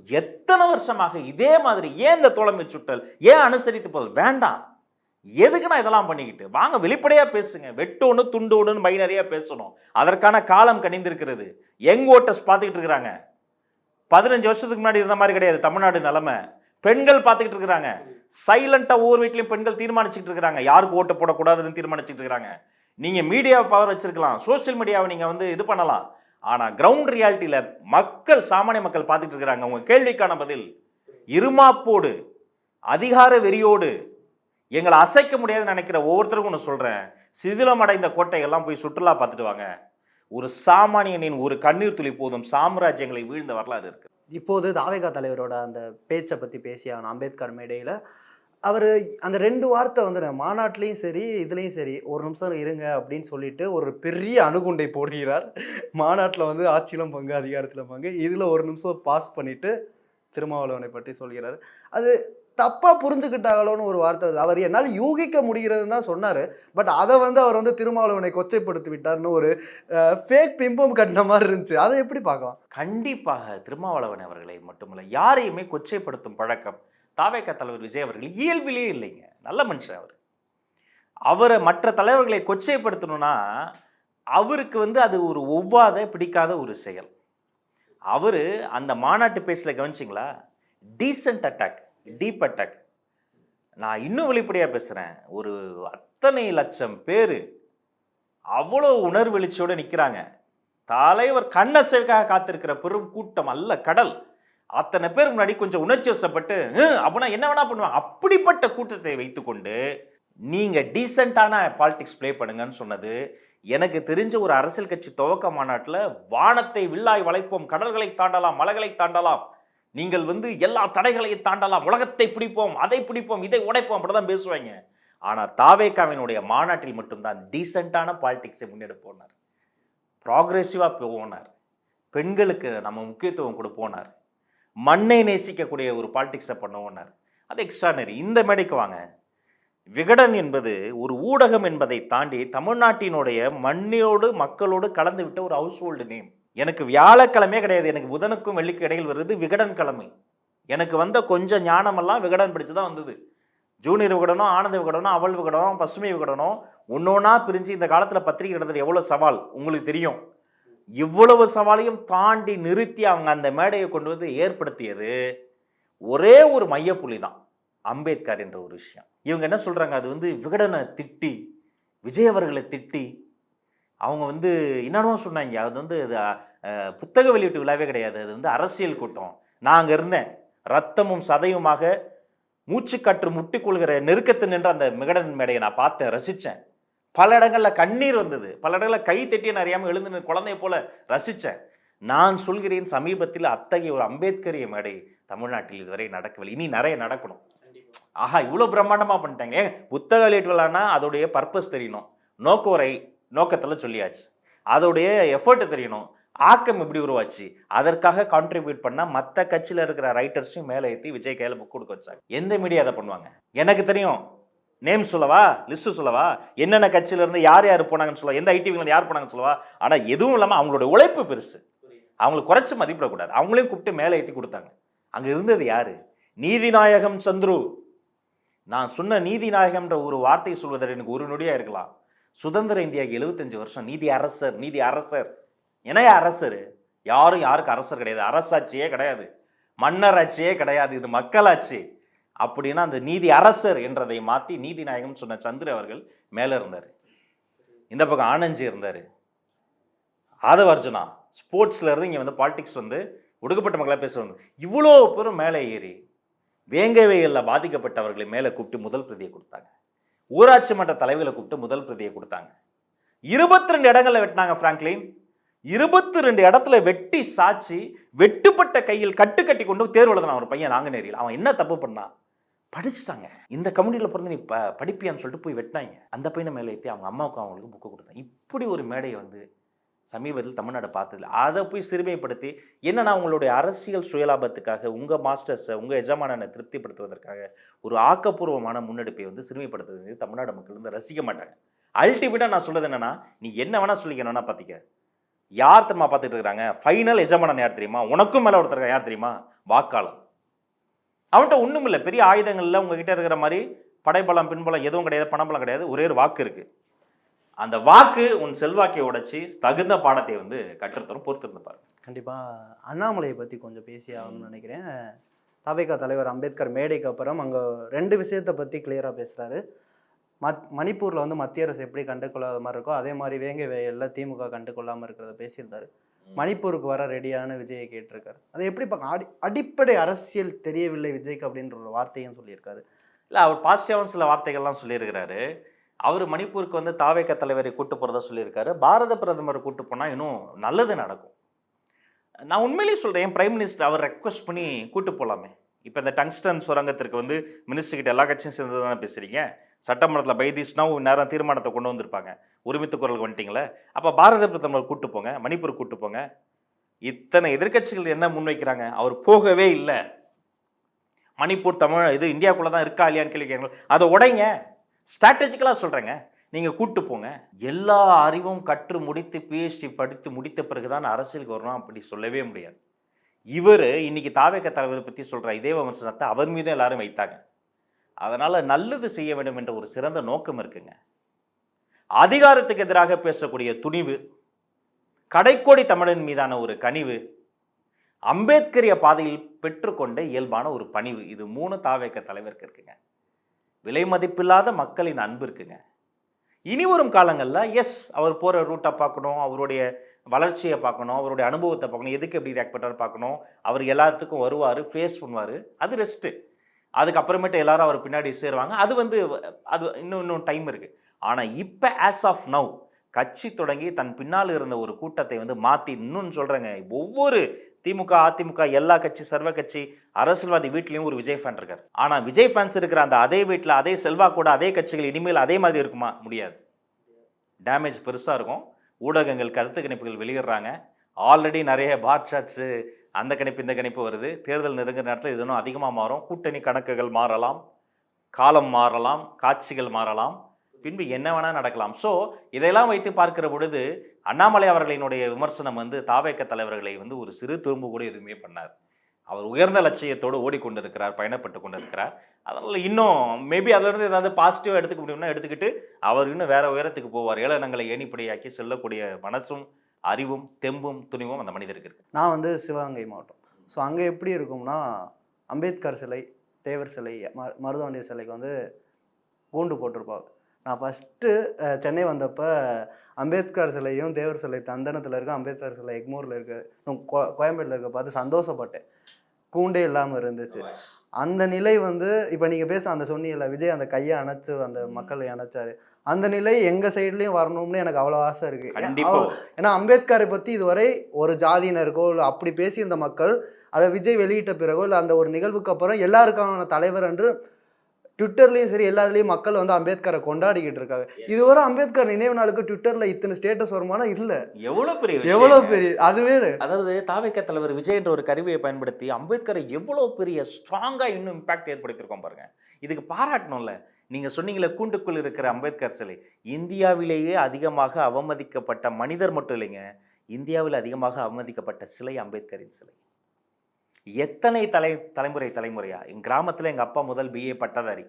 எத்தனை வருஷமாக இதே மாதிரி ஏன் இந்த தோழமை சுட்டல், ஏன் அனுசரித்து போதல் வேண்டாம்? எதுக்கு நான் இதெல்லாம் பண்ணிக்கிட்டு? வாங்க வெளிப்படையா பேசுங்க. வெட்டு ஒன்று துண்டு ஒன்று பைனரியா பேசணும். அதற்கான காலம் கனிந்திருக்கிறது. யங் ஓட்டர்ஸ் பார்த்துக்கிட்டு இருக்கிறாங்க. 15 வருஷத்துக்கு முன்னாடி இருந்த மாதிரி கிடையாது தமிழ்நாடு நிலைமை. பெண்கள் பார்த்துக்கிட்டு இருக்கிறாங்க. சைலண்டா ஒவ்வொரு வீட்லையும் பெண்கள் தீர்மானிச்சுட்டு இருக்கிறாங்க யாருக்கு ஓட்டு போடக்கூடாதுன்னு தீர்மானிச்சுட்டு இருக்கிறாங்க. நீங்க மீடியா பவர் வச்சிருக்கலாம், சோசியல் மீடியாவை நீங்க இது பண்ணலாம். ஆனா கிரவுண்ட் ரியாலிட்டியில மக்கள், சாமானிய மக்கள் பார்த்துட்டு இருக்கிறாங்க. உங்க கேள்விக்கான பதில் இருமாப்போடு, அதிகார வெறியோடு, எங்களை அசைக்க முடியாதுன்னு நினைக்கிற ஒவ்வொருத்தருக்கும் ஒன்று சொல்றேன். சிதிலம் அடைந்த கோட்டையெல்லாம் போய் சுற்றுலா பார்த்துட்டு வாங்க. ஒரு சாமானியனின் ஒரு கண்ணீர் துளி போதும் சாம்ராஜ்யங்களை வீழ்ந்த வரலாறு இருக்கு. இப்போது தாவேகா தலைவரோட அந்த பேச்சை பற்றி பேசியான அம்பேத்கர் மேடையில் அவர் அந்த 2 வார்த்தை மாநாட்டிலையும் சரி இதுலேயும் சரி ஒரு நிமிஷம் இருங்க அப்படின்னு சொல்லிட்டு ஒரு பெரிய அணுகுண்டை போடுகிறார். மாநாட்டில் ஆட்சியிலும் பங்கு அதிகாரத்தில் பங்கு, இதில் ஒரு நிமிஷம் பாஸ் பண்ணிட்டு திருமாவளவனை பற்றி சொல்கிறார். அது தப்பாக புரிஞ்சுக்கிட்டாங்களோன்னு ஒரு வார்த்தை வருது. அவர் என்னால் யூகிக்க முடிகிறதுன்னு தான் சொன்னார். பட் அதை அவர் திருமாவளவனை கொச்சைப்படுத்தி விட்டார்னு ஒரு ஃபேக் பிம்பம் கட்டின மாதிரி இருந்துச்சு. அதை எப்படி பார்க்கலாம்? கண்டிப்பாக திருமாவளவன் அவர்களை மட்டுமல்ல, யாரையுமே கொச்சைப்படுத்தும் பழக்கம் தாவேகா தலைவர் விஜய் அவர்கள் இயல்பிலேயே இல்லைங்க. நல்ல மனுஷன் அவர். அவரை மற்ற தலைவர்களை கொச்சைப்படுத்தணும்னா அவருக்கு அது ஒரு ஒவ்வாத பிடிக்காத ஒரு செயல். அவர் அந்த மாநாட்டு பேசல கவனிச்சிங்களா? Decent attack, deep attack. நான் இன்னும் வெளிப்படையாக பேசுகிறேன். ஒரு அத்தனை லட்சம் பேர் அவ்வளோ உணர்வெளிச்சோடு நிற்கிறாங்க. தலைவர் கண்ணசைக்காக காத்திருக்கிற பெரும் கூட்டம் அல்ல கடல். அத்தனை பேருக்கு முன்னாடி கொஞ்சம் உணர்ச்சி வசப்பட்டு அப்படின்னா என்ன வேணா பண்ணுவாங்க. அப்படிப்பட்ட கூட்டத்தை வைத்துக்கொண்டு நீங்க டீசென்டான பாலிடிக்ஸ் பிளே பண்ணுங்கன்னு சொன்னது எனக்கு தெரிஞ்ச ஒரு அரசியல் கட்சி துவக்க மாநாட்டில் வானத்தை வில்லாய் வளைப்போம், கடல்களை தாண்டலாம், மலைகளை தாண்டலாம், நீங்கள் எல்லா தடைகளையும் தாண்டலாம், உலகத்தை பிடிப்போம், அதை பிடிப்போம், இதை உடைப்போம், அப்படிதான் பேசுவாங்க. ஆனா தாவேகாவினுடைய மாநாட்டில் மட்டும்தான் டீசென்டான பாலிடிக்ஸை முன்னெடுப்போனார், ப்ராக்ரெசிவா போனார், பெண்களுக்கு நம்ம முக்கியத்துவம் கொடுப்போனார், மண்ணை நேசிக்கக்கூடிய ஒரு பாலிடிக்ஸை பண்ணுவோனார். அது எக்ஸ்ட்ரானரி. இந்த மேடைக்கு வாங்க. விகடன் என்பது ஒரு ஊடகம் என்பதை தாண்டி தமிழ்நாட்டினுடைய மண்ணோடு மக்களோடு கலந்து விட்ட ஒரு ஹவுஸ் ஹோல்டு நேம். எனக்கு வியாழக்கிழமையே கிடையாது, எனக்கு புதனுக்கும் வெள்ளிக்கு இடையில் வருது விகடன் கிழமை. எனக்கு கொஞ்சம் ஞானமெல்லாம் விகடன் படிச்சு தான் வந்தது. ஜூனியர் விகடனோ, ஆனந்த விகடனோ, அவள் விகடனோ, பசுமை விகடனோ ஒன்னொன்னா பிரிஞ்சு இந்த காலத்தில் பத்திரிகை இடத்துல எவ்வளோ சவால் உங்களுக்கு தெரியும். இவ்வளவு சவாலையும் தாண்டி நிறுத்தி அவங்க அந்த மேடையை கொண்டு ஏற்படுத்தியது ஒரே ஒரு மையப்புள்ளி தான், அம்பேத்கர் என்ற ஒரு விஷயம். இவங்க என்ன சொல்றாங்க, அது விகடனை திட்டி, விஜய் அவர்களை திட்டி, அவங்க என்னென்னோ சொன்னாங்க. அது புத்தக வெளியீட்டு விழாவே கிடையாது, அது அரசியல் கூட்டம். நான் அங்கே இருந்தேன், ரத்தமும் சதையுமாக மூச்சுக்காற்று முட்டிக்கொள்கிற நெருக்கத்து நின்ற அந்த விகடன் மேடையை நான் பார்த்தேன், ரசித்தேன். பல இடங்களில் கண்ணீர் வந்தது, பல இடங்களில் கை தட்டிய அறியாமல் எழுந்து குழந்தைய போல ரசித்தேன். நான் சொல்கிறேன், சமீபத்தில் அத்தகைய ஒரு அம்பேத்கரிய மேடை தமிழ்நாட்டில் இதுவரை நடக்கவில்லை, இனி நிறைய நடக்கணும். ஆஹா, இவ்வளோ பிரம்மாண்டமாக பண்ணிட்டாங்க. புத்தக வெளியீட்டு விழான்னா அதோடைய பர்பஸ் தெரியணும், நோக்கத்தில் சொல்லியாச்சு, அதோடைய எஃபர்ட் தெரியணும், ஆக்கம் எப்படி உருவாச்சு, அதற்காக கான்ட்ரிபியூட் பண்ணால் மற்ற கட்சியில் இருக்கிற ரைட்டர்ஸையும் மேலே ஏற்றி விஜய் கையில் புக் கொடுக்க வச்சாங்க. எந்த மீடியா அதை பண்ணுவாங்க? எனக்கு தெரியும், நேம் சொல்லவா, லிஸ்ட்டு சொல்லவா, என்னென்ன கட்சியிலேருந்து யார் யார் போனாங்கன்னு சொல்லவா, எந்த ஐடிவிலேருந்து யார் போனாங்கன்னு சொல்லவா. ஆனால் எதுவும் இல்லாமல் அவங்களோட உழைப்பு பெருசு, அவங்களுக்கு குறைச்சி மதிப்பிடக்கூடாது. அவங்களையும் கூப்பிட்டு மேலே ஏற்றி கொடுத்தாங்க. அங்கே இருந்தது யார்? நீதிநாயகம் சந்துரு. நான் சொன்ன நீதிநாயகம்ன்ற ஒரு வார்த்தை சொல்வதற்கு எனக்கு ஒரு நொடியாக இருக்கலாம். சுதந்திர இந்தியாவுக்கு 75 வருஷம். நீதி அரசர், நீதி அரசர். என்னையா அரசர்? யாரும் யாருக்கு அரசர் கிடையாது, அரசாட்சியே கிடையாது, மன்னர் ஆட்சியே கிடையாது, இது மக்களாட்சி. அப்படின்னா அந்த நீதி அரசர் என்றதை மாற்றி நீதிநாயகம் சொன்ன சந்திர அவர்கள் மேலே இருந்தார். இந்த பக்கம் ஆனந்தி இருந்தார், ஆதவர்ஜுனா ஸ்போர்ட்ஸ்ல இருந்து இங்கே பாலிடிக்ஸ் ஒடுக்கப்பட்ட மக்களாக பேசுவாங்க. இவ்வளோ பேரும் மேலே ஏறி வேங்கவையில் பாதிக்கப்பட்டவர்களை மேலே கூப்பிட்டு முதல் பிரதியை கொடுத்தாங்க. ஊராட்சி மன்ற தலைவர்களை கூப்பிட்டு முதல் பிரதியை கொடுத்தாங்க. 22 இடங்களில் வெட்டினாங்க பிராங்க்லின். 22 இடத்துல வெட்டி சாட்சி, வெட்டுப்பட்ட கையில் கட்டு கட்டி கொண்டு தேர்வு எழுதினான் ஒரு பையன் நாங்குநேரியில். அவன் என்ன தப்பு பண்ணான்? படிச்சுட்டாங்க. இந்த கம்யூனிட்டியில் பிறந்து நீ படிப்பியான்னு சொல்லிட்டு போய் வெட்டினாங்க. அந்த பையனை மேலே ஏற்றி அவங்க அம்மாவுக்கும் அவங்களுக்கு புக்கு கொடுத்தாங்க. இப்படி ஒரு மேடையை வந்து சமீபத்தில் தமிழ்நாடு பார்த்ததில்ல. அதை போய் சிறுமைப்படுத்தி என்னன்னா உங்களுடைய அரசியல் சுயலாபத்துக்காக உங்கள் மாஸ்டர்ஸை உங்கள் எஜமானனை திருப்திப்படுத்துவதற்காக ஒரு ஆக்கப்பூர்வமான முன்னெடுப்பை வந்து சிறுமைப்படுத்துவது தமிழ்நாடு மக்கள் வந்து ரசிக்க மாட்டாங்க. அல்டிமேட்டாக நான் சொல்றது என்னன்னா, நீ என்ன வேணா சொல்லிக்கணும்னா பார்த்திக்க, யார் தெரியுமா பார்த்துட்டு இருக்கிறாங்க? ஃபைனல் எஜமானன் யார் தெரியுமா? உனக்கும் மேலே ஒருத்தர் யார் தெரியுமா? வாக்காளர். அவன்கிட்ட ஒன்றும் இல்லை, பெரிய ஆயுதங்கள்ல உங்ககிட்ட இருக்கிற மாதிரி படைபலம் பின்பலம் எதுவும் கிடையாது, பணபலம் கிடையாது, ஒரே ஒரு வாக்கு இருக்கு. அந்த வாக்கு உன் செல்வாக்கை உடைச்சி தகுந்த பாடத்தை வந்து கற்றுத்தரும். பொறுத்திருந்துப்பாரு. கண்டிப்பாக அண்ணாமலையை பற்றி கொஞ்சம் பேசி ஆகணும்னு நினைக்கிறேன். தவேகா தலைவர் அம்பேத்கர் மேடைக்கு அப்புறம் அங்கே 2 விஷயத்தை பற்றி கிளியராக பேசுகிறாரு. மணிப்பூரில் வந்து மத்திய அரசு எப்படி கண்டுகொள்ளாத மாதிரி இருக்கோ அதே மாதிரி வேங்கை வயலில் திமுக கண்டுகொள்ளாமல் இருக்கிறத பேசியிருந்தாரு. மணிப்பூருக்கு வர ரெடியான விஜயை கேட்டிருக்காரு. அதை எப்படி பார்க்க அடிப்படை அரசியல் தெரியவில்லை விஜய்க்கு அப்படின்ற ஒரு வார்த்தையும் சொல்லியிருக்காரு. இல்லை, அவர் பாசிட்டிவான சில வார்த்தைகள்லாம் சொல்லியிருக்கிறாரு. அவர் மணிப்பூருக்கு வந்து தாவேக தலைவரை கூட்டு போகிறதா சொல்லியிருக்காரு. பாரத பிரதமரை கூட்டு போனால் இன்னும் நல்லது நடக்கும். நான் உண்மையிலேயே சொல்கிறேன், என் பிரைம் மினிஸ்டர் அவர் ரெக்வஸ்ட் பண்ணி கூட்டு போகலாமே. இப்போ இந்த டங்ஸ்டன் சுரங்கத்திற்கு வந்து மினிஸ்டர்கிட்ட எல்லா கட்சியும் சேர்ந்து தானே பேசுகிறீங்க. சட்டமன்றத்தில் பைதீஷ்னா நேரம் தீர்மானத்தை கொண்டு வந்திருப்பாங்க. உரிமைத்து குரலுக்கு வந்துட்டிங்களே, அப்போ பாரத பிரதமர் கூட்டு போங்க, மணிப்பூர் கூட்டு போங்க. இத்தனை எதிர்கட்சிகள் என்ன முன்வைக்கிறாங்க? அவர் போகவே இல்லை. மணிப்பூர் இது இந்தியாவுக்குள்ளே தான் இருக்கா இல்லையான்னு கேள்வி கேட்குறாங்க. அதை உடைங்க. ஸ்ட்ராட்டஜிக்கலாக சொல்கிறேங்க, நீங்கள் கூட்டு போங்க. எல்லா அறிவும் கற்று முடித்து பிஹெச்டி படித்து முடித்த பிறகு தான் அரசியலுக்கு வரணும் அப்படி சொல்லவே முடியாது. இவர் இன்னைக்கு தாவேக தலைவரை பற்றி சொல்கிற இதே விமர்சனத்தை அவர் மீதும் எல்லாரும் வைத்தாங்க. அதனால் நல்லது செய்ய வேண்டும் என்ற ஒரு சிறந்த நோக்கம் இருக்குங்க. அதிகாரத்துக்கு எதிராக பேசக்கூடிய துணிவு, கடைக்கோடி தமிழன் மீதான ஒரு கனிவு, அம்பேத்கரிய பாதையில் பெற்றுக்கொண்ட இயல்பான ஒரு பணிவு, இது 3 தாவேக தலைவருக்கு இருக்குங்க. விலை மதிப்பில்லாத மக்களின் அன்பு இருக்குங்க. இனி வரும் காலங்களில் அவர் போகிற ரூட்டை பார்க்கணும், அவருடைய வளர்ச்சியை பார்க்கணும், அவருடைய அனுபவத்தை பார்க்கணும், எதுக்கு எப்படி ரியாக்ட் பண்ணுறாரு பார்க்கணும். அவர் எல்லாத்துக்கும் வருவார், ஃபேஸ் பண்ணுவார், அது ரெஸ்ட்டு. அதுக்கப்புறமேட்டு எல்லாரும் அவர் பின்னாடி சேருவாங்க. அது வந்து அது இன்னும் டைம் இருக்குது. ஆனால் இப்போ ஆஸ் ஆஃப் நவ் கட்சி தொடங்கி தன் பின்னால் இருந்த ஒரு கூட்டத்தை வந்து மாற்றி, இன்னொன்று சொல்கிறேங்க, ஒவ்வொரு திமுக அதிமுக எல்லா கட்சி சர்வ கட்சி அரசியல்வாதி வீட்லேயும் ஒரு விஜய் ஃபேன் இருக்கார். ஆனால் விஜய் ஃபேன்ஸ் இருக்கிற அந்த அதே வீட்டில் அதே செல்வா கூட அதே கட்சிகள் இனிமேல் அதே மாதிரி இருக்குமா? முடியாது. டேமேஜ் பெருசாக இருக்கும். ஊடகங்கள் கருத்து கணிப்புகள் வெளியிடுறாங்க. ஆல்ரெடி நிறைய பாட் ஷாட்ஸு, அந்த கணிப்பு இந்த கணிப்பு வருது. தேர்தல் நெருங்குற நேரத்தில் இது இன்னும் அதிகமாக மாறும். கூட்டணி கணக்குகள் மாறலாம், காலம் மாறலாம், காட்சிகள் மாறலாம், பின்பு என்ன வேணால் நடக்கலாம். ஸோ இதையெல்லாம் வைத்து பார்க்கிற பொழுது அண்ணாமலை அவர்களினுடைய விமர்சனம் வந்து தாவேக தலைவர்களை வந்து ஒரு சிறு துரும்பு கூட எதுவுமே பண்ணார். அவர் உயர்ந்த லட்சியத்தோடு ஓடிக்கொண்டிருக்கிறார், பயணப்பட்டு கொண்டிருக்கிறார். அதனால் இன்னும் மேபி அதிலிருந்து ஏதாவது பாசிட்டிவாக எடுத்துக்க முடியும்னா எடுத்துக்கிட்டு அவர் இன்னும் வேறு உயரத்துக்கு போவார். ஏளனங்களை ஏணிப்படியாக்கி செல்லக்கூடிய மனசும் அறிவும் தெம்பும் துணிவும் அந்த மனிதருக்கு இருக்கு. நான் வந்து சிவகங்கை மாவட்டம். ஸோ அங்கே எப்படி இருக்கும்னா, அம்பேத்கர் சிலை, தேவர் சிலை, மருதுவாண்டியர் சிலைக்கு வந்து கூண்டு போட்டிருப்பாங்க. நான் ஃபஸ்ட்டு சென்னை வந்தப்போ அம்பேத்கர் சிலையும் தேவர் சிலை தந்தனத்தில் இருக்க, அம்பேத்கர் சிலை எக்மோரில் இருக்க, கோயம்பேட்டில் இருக்க பார்த்து சந்தோஷப்பட்டேன். கூண்டே இல்லாமல் இருந்துச்சு. அந்த நிலை வந்து இப்போ நீங்கள் பேச அந்த சொன்னீங்கல்ல, விஜய் அந்த கையை அணைச்சு அந்த மக்களை அணைச்சாரு, அந்த நிலை எங்கள் சைட்லேயும் வரணும்னு எனக்கு அவ்வளோ ஆசை இருக்குது. ஏன்னா அம்பேத்கரை பற்றி இதுவரை ஒரு ஜாதியினருக்கோ இல்லை அப்படி பேசியிருந்த மக்கள் அதை விஜய் வெளியிட்ட பிறகோ இல்லை அந்த ஒரு நிகழ்வுக்கு அப்புறம் எல்லாருக்கான தலைவர் என்று ட்விட்டர்லேயும் சரி எல்லாத்துலேயும் மக்கள் வந்து அம்பேத்கரை கொண்டாடிக்கிட்டு இருக்காங்க. இதுவரை அம்பேத்கர் நினைவு நாளுக்கு ட்விட்டரில் இத்தனை ஸ்டேட்டஸ் வருமானா இல்லை. எவ்வளோ பெரிய அது வேறு. அதாவது தாவேக தலைவர் விஜய் என்ற ஒரு கருவியை பயன்படுத்தி அம்பேத்கரை எவ்வளோ பெரிய ஸ்ட்ராங்காக இன்னும் இம்பாக்ட் ஏற்படுத்தியிருக்கோம் பாருங்க. இதுக்கு பாராட்டணும்ல. நீங்கள் சொன்னீங்களே கூண்டுக்குள் இருக்கிற அம்பேத்கர் சிலை, இந்தியாவிலேயே அதிகமாக அவமதிக்கப்பட்ட மனிதர் மட்டும் இல்லைங்க, இந்தியாவில் அதிகமாக அவமதிக்கப்பட்ட சிலை அம்பேத்கரின் சிலை. எத்தனை தலைமுறையா என் கிராமத்தில் எங்கள் அப்பா முதல் பிஏ பட்டதாரி,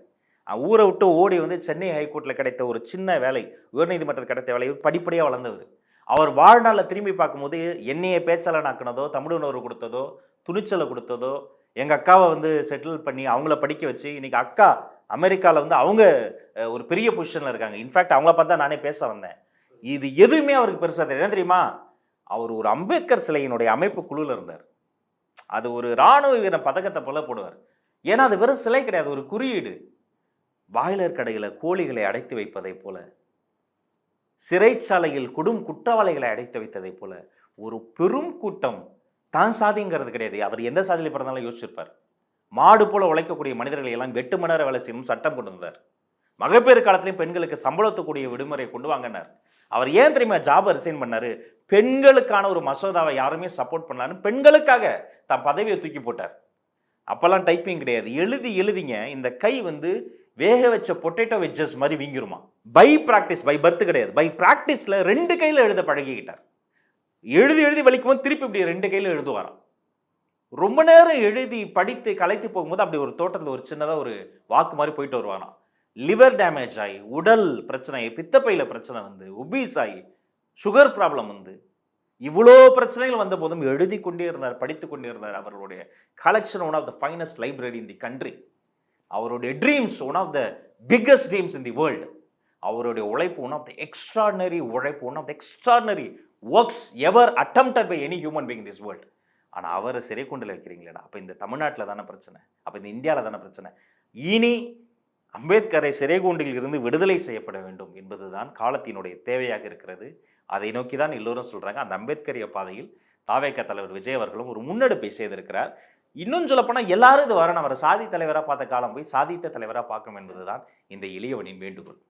ஊரை விட்டு ஓடி வந்து சென்னை ஹைகோர்ட்டில் கிடைத்த ஒரு சின்ன வேலை, உயர்நீதிமன்றத்தில் கிடைத்த வேலை, படிப்படியாக வளர்ந்தவர். அவர் வாழ்நாளில் திரும்பி பார்க்கும்போது என்னையை பேச்சாளனாக்குனதோ, தமிழ் உணர்வு கொடுத்ததோ, துணிச்சலை கொடுத்ததோ, எங்கள் அக்காவை வந்து செட்டில் பண்ணி அவங்கள படிக்க வச்சு இன்னைக்கு அக்கா அமெரிக்காவில் வந்து அவங்க ஒரு பெரிய பொசிஷனில் இருக்காங்க. இன்ஃபேக்ட் அவங்கள பார்த்தா நானே பேச வந்தேன். இது எதுவுமே அவருக்கு பெருசாக தெரியும். என்ன தெரியுமா? அவர் ஒரு அம்பேத்கர் சிலையினுடைய அமைப்பு குழுவில் இருந்தார். அது ஒரு இராணுவ வீரன் பதக்கத்தை போல போடுவார். ஏன்னா அது வெறும் சிலை கிடையாது, ஒரு குறியீடு. பாய்லர் கடையில் கோழிகளை அடைத்து வைப்பதை போல, சிறைச்சாலையில் கொடும் குற்றவாளிகளை அடைத்து வைத்ததை போல ஒரு பெரும் கூட்டம் தான் சாதிங்கிறது கிடையாது. அவர் எந்த சாதியில் பிறந்தாலும் யோசிச்சிருப்பார். மாடு போல உழைக்கக்கூடிய மனிதர்களை எல்லாம் 8 மணி நேரம் வேலை செய்யணும் சட்டம் கொண்டு வந்தார். மகப்பேறு காலத்திலையும் பெண்களுக்கு சம்பளத்துக்கூடிய விடுமுறை கொண்டு வாங்கினார். அவர் ஏன் தெரியுமா ஜாபை ரிசைன் பண்ணாரு? பெண்களுக்கான ஒரு மசோதாவை யாருமே சப்போர்ட் பண்ணலான்னு பெண்களுக்காக தன் பதவியை தூக்கி போட்டார். அப்பெல்லாம் டைப்பிங் கிடையாது. எழுதிங்க இந்த கை வேக வச்ச பொட்டேட்டோ வெஜ்ஜஸ் மாதிரி வீங்கிருமா. பை பிராக்டிஸ், பை பர்த் கிடையாது, பை பிராக்டிஸ்ல 2 கையில எழுத பழகிக்கிட்டார். எழுதி வலிக்கும் போது திருப்பி இப்படி 2 கையில எழுதுவாராம். ரொம்ப நேரம் எழுதி படித்து களைத்து போகும்போது அப்படி ஒரு தோட்டத்தில் ஒரு சின்னதாக ஒரு வாக்கு மாதிரி போயிட்டு வருவாராம். லிவர் டேமேஜ் ஆகி, உடல் பிரச்சனை, பித்தப்பையில பிரச்சனை ஒபீஸ் ஆகி, சுகர் ப்ராப்ளம் இவ்வளோ பிரச்சனைகள் வந்த போதும் எழுதி கொண்டே இருந்தார், படித்து கொண்டே இருந்தார். அவர்களுடைய collection one of the finest library in the country. அவருடைய dreams one of the biggest dreams in the world. அவருடைய உழைப்பு ஒன் ஆஃப் த எக்ஸ்ட்ராடினரி உழைப்பு, one of the extraordinary works ever attempted by any human being in this world. ஆனால் அவரை சிறை கொண்டு வைக்கிறீங்களேடா. அப்போ இந்த தமிழ்நாட்டில் தானே பிரச்சனை, அப்போ இந்த இந்தியாவில் தானே பிரச்சனை. இனி அம்பேத்கரை சிறைகூண்டில் இருந்து விடுதலை செய்யப்பட வேண்டும் என்பதுதான் காலத்தினுடைய தேவையாக இருக்கிறது. அதை நோக்கி தான் எல்லோரும் சொல்றாங்க. அந்த அம்பேத்கரிய பாதையில் தாவேக தலைவர் விஜய் அவர்களும் ஒரு முன்னெடுப்பை செய்திருக்கிறார். இன்னும் சொல்லப்போனால் எல்லாரும் இது வரணும். அவரை சாதி தலைவராக பார்த்த காலம் போய் சாதித்த தலைவராக பார்க்கணும் என்பதுதான் இந்த எளியவனின் வேண்டுகோள்.